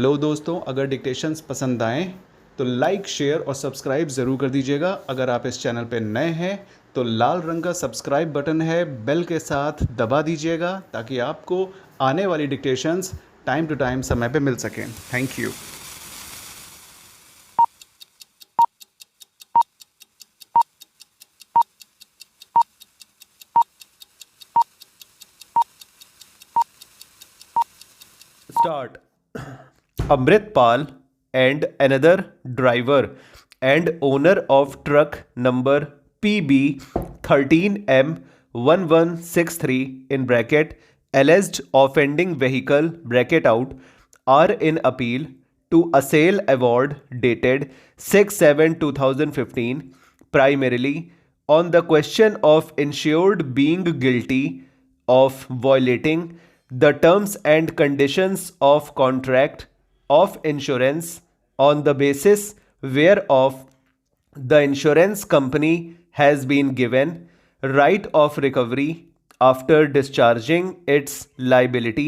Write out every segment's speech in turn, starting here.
Hello दोस्तों, अगर dictations पसंद आएँ तो लाइक, शेयर और सब्सक्राइब ज़रूर कर दीजिएगा। अगर आप इस चैनल पे नए हैं तो लाल रंग का सब्सक्राइब बटन है, बेल के साथ दबा दीजिएगा ताकि आपको आने वाली डिक्टेशंस टाइम टू टाइम समय पे मिल सकें। Thank you. Start. Amritpal and another driver and owner of truck number PB 13M1163 in bracket alleged offending vehicle bracket out are in appeal to ASAIL award dated 6/7/2015 primarily on the question of insured being guilty of violating the terms and conditions of contract of insurance on the basis whereof the insurance company has been given right of recovery after discharging its liability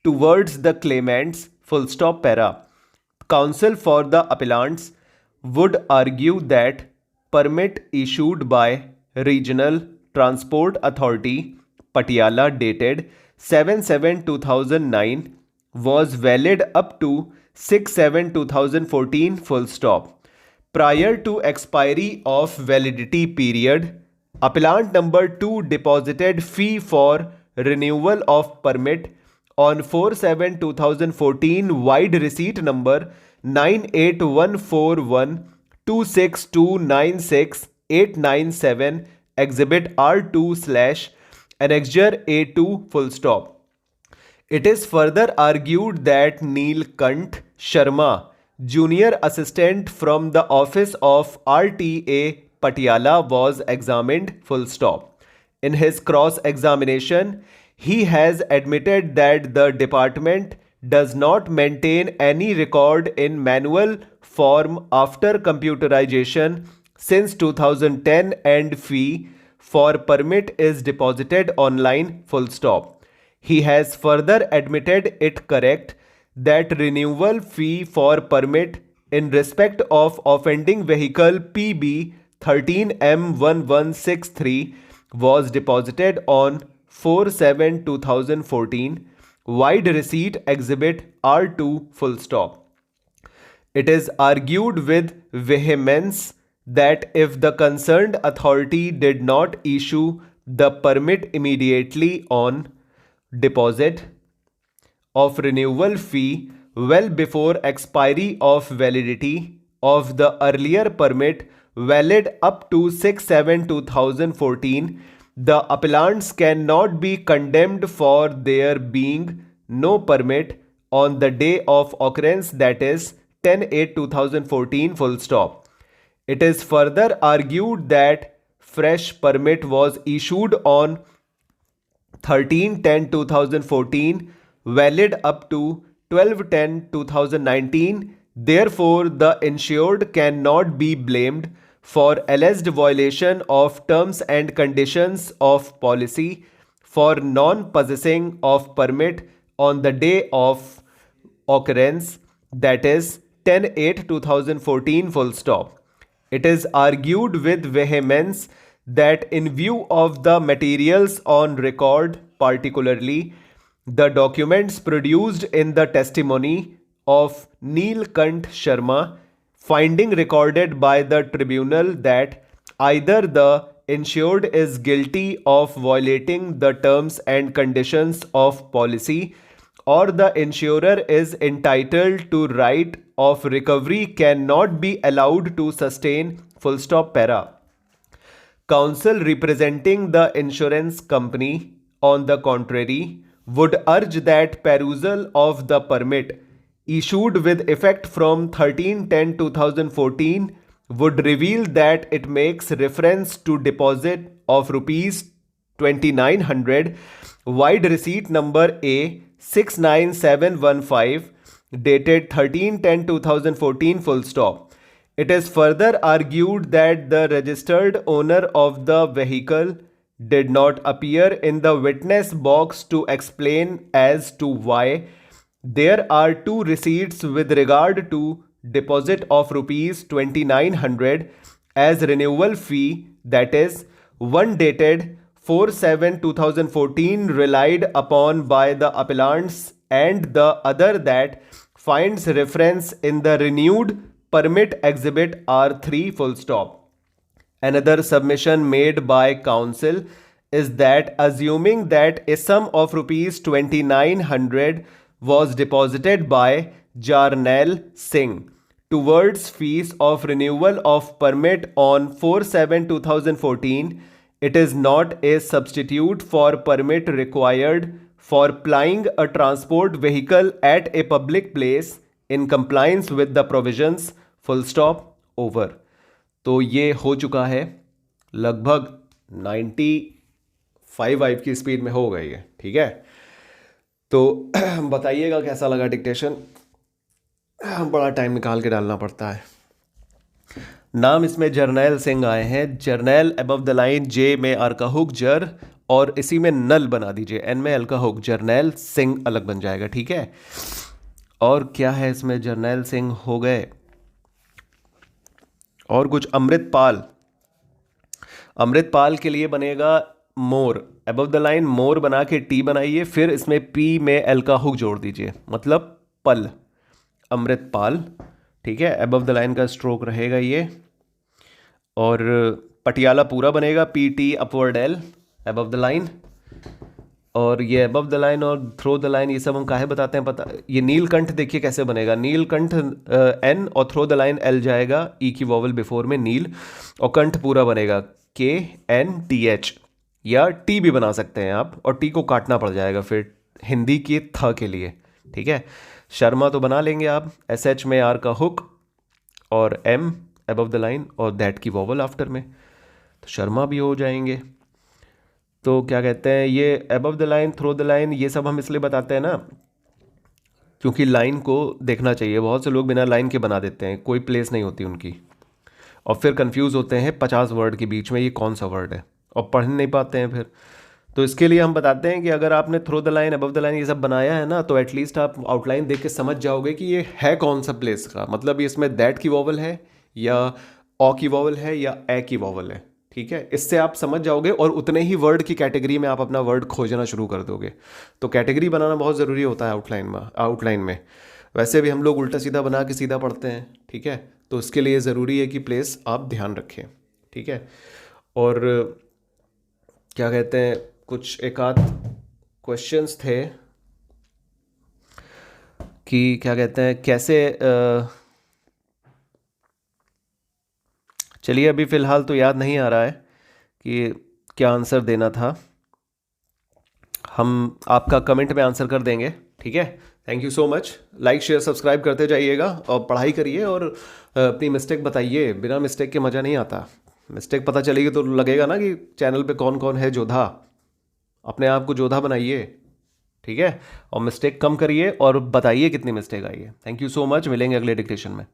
towards the claimants full stop para. Counsel for the appellants would argue that permit issued by Regional Transport Authority Patiala dated 7/7/2009 was valid up to 6/7/2014 full stop. Prior to expiry of validity period, appellant number 2 deposited fee for renewal of permit on 4/7/2014 wide receipt number 9814126296897 exhibit R2 slash annexure A2 full stop. It is further argued that Neelkant Sharma, junior assistant from the office of RTA Patiala, was examined full stop. In his cross-examination, he has admitted that the department does not maintain any record in manual form after computerization since 2010 and fee for permit is deposited online full stop. He has further admitted it correct that renewal fee for permit in respect of offending vehicle PB 13M1163 was deposited on 4/7/2014 wide receipt exhibit R2 full stop. It is argued with vehemence that if the concerned authority did not issue the permit immediately on deposit of renewal fee well before expiry of validity of the earlier permit valid up to 6/7/2014, the appellants cannot be condemned for there being no permit on the day of occurrence, that is 10/8/2014 full stop. It is further argued that fresh permit was issued on 13/10/2014 valid up to 12/10/2019. Therefore, the insured cannot be blamed for alleged violation of terms and conditions of policy for non-possessing of permit on the day of occurrence, that is 10/8/2014 full stop. It is argued with vehemence that in view of the materials on record, particularly the documents produced in the testimony of Neelkant Sharma, finding recorded by the tribunal that either the insured is guilty of violating the terms and conditions of policy or the insurer is entitled to right of recovery cannot be allowed to sustain full stop para. Counsel representing the insurance company, on the contrary, would urge that perusal of the permit issued with effect from 13/10/2014 would reveal that it makes reference to deposit of rupees 2900 wide receipt number A 69715 dated 13/10/2014 full stop. It is further argued that the registered owner of the vehicle did not appear in the witness box to explain as to why there are two receipts with regard to deposit of rupees 2900 as renewal fee, that is one dated 4/7/2014 relied upon by the appellants and the other that finds reference in the renewed permit exhibit R3 full stop. Another submission made by counsel is that assuming that a sum of rupees 2900 was deposited by Jarnail Singh towards fees of renewal of permit on 4/7/2014, it is not a substitute for permit required for plying a transport vehicle at a public place in compliance with the provisions full stop over. तो ये हो चुका है, लगभग 95 की speed में हो गई है, ठीक है। तो बताइएगा कैसा लगा डिक्टेशन, बड़ा टाइम निकाल के डालना पड़ता है। नाम इसमें जर्नैल सिंह आए हैं, जर्नैल अबव द लाइन जे में आर का हुक जर और इसी में नल बना दीजिए, एन में एल का हुक, जर्नैल सिंह अलग बन जाएगा, ठीक है। और क्या है इसमें, जर्नैल सिंह हो गए, और कुछ अमृतपाल, अमृतपाल के लिए बनेगा मोर, अबव द लाइन मोर बना के टी बनाइए, फिर इसमें पी में एल का हुक जोड़ दीजिए, मतलब पल, अमृतपाल, ठीक है। अबव द लाइन का स्ट्रोक रहेगा ये, और पटियाला पूरा बनेगा P T upward L above the line, और ये अबव द लाइन और थ्रो द लाइन ये सब हम काहे बताते हैं पता। ये नीलकंठ देखिए कैसे बनेगा, नीलकंठ एन और थ्रो द लाइन एल जाएगा, ई की वॉवल बिफोर में नील, और कंठ पूरा बनेगा के एन टी एच, या टी भी बना सकते हैं आप, और टी को काटना पड़ जाएगा फिर हिंदी के थ के लिए, ठीक है। शर्मा तो बना लेंगे आप, एस एच में आर का हुक और एम अबव द लाइन और दैट की वॉवल आफ्टर में, तो शर्मा भी हो जाएंगे। तो क्या कहते हैं, ये above the line throw the line ये सब हम इसलिए बताते हैं ना, क्योंकि लाइन को देखना चाहिए। बहुत से लोग बिना लाइन के बना देते हैं, कोई प्लेस नहीं होती उनकी, और फिर कंफ्यूज होते हैं 50 वर्ड के बीच में ये कौन सा वर्ड है, और पढ़ नहीं पाते हैं फिर। तो इसके लिए हम बताते हैं कि अगर आपने through the line above the line ये सब बनाया है ना, तो एटलीस्ट आप आउटलाइन देख के समझ जाओगे कि ये है कौन सा प्लेस का, मतलब ये इसमें दैट की वॉवल है या ओ की वॉवल है या ए की वॉवल है, ठीक है। इससे आप समझ जाओगे और उतने ही वर्ड की कैटेगरी में आप अपना वर्ड खोजना शुरू कर दोगे। तो कैटेगरी बनाना बहुत ज़रूरी होता है आउटलाइन में। वैसे भी हम लोग उल्टा सीधा बना के सीधा पढ़ते हैं, ठीक है। तो इसके लिए ज़रूरी है कि प्लेस आप ध्यान रखें, ठीक है। और क्या कहते हैं, कुछ एक आध क्वेश्चंस थे कि क्या कहते हैं कैसे, चलिए अभी फ़िलहाल तो याद नहीं आ रहा है कि क्या आंसर देना था, हम आपका कमेंट में आंसर कर देंगे, ठीक है। Thank you so much, like share subscribe करते जाइएगा और पढ़ाई करिए, और अपनी मिस्टेक बताइए, बिना मिस्टेक के मज़ा नहीं आता। मिस्टेक पता चलेगी तो लगेगा ना कि चैनल पे कौन कौन है जोधा, अपने आप को जोधा बनाइए, ठीक है। और मिस्टेक कम करिए और बताइए कितनी मिस्टेक आई है। थैंक यू सो मच, मिलेंगे अगले डिक्टेशन में।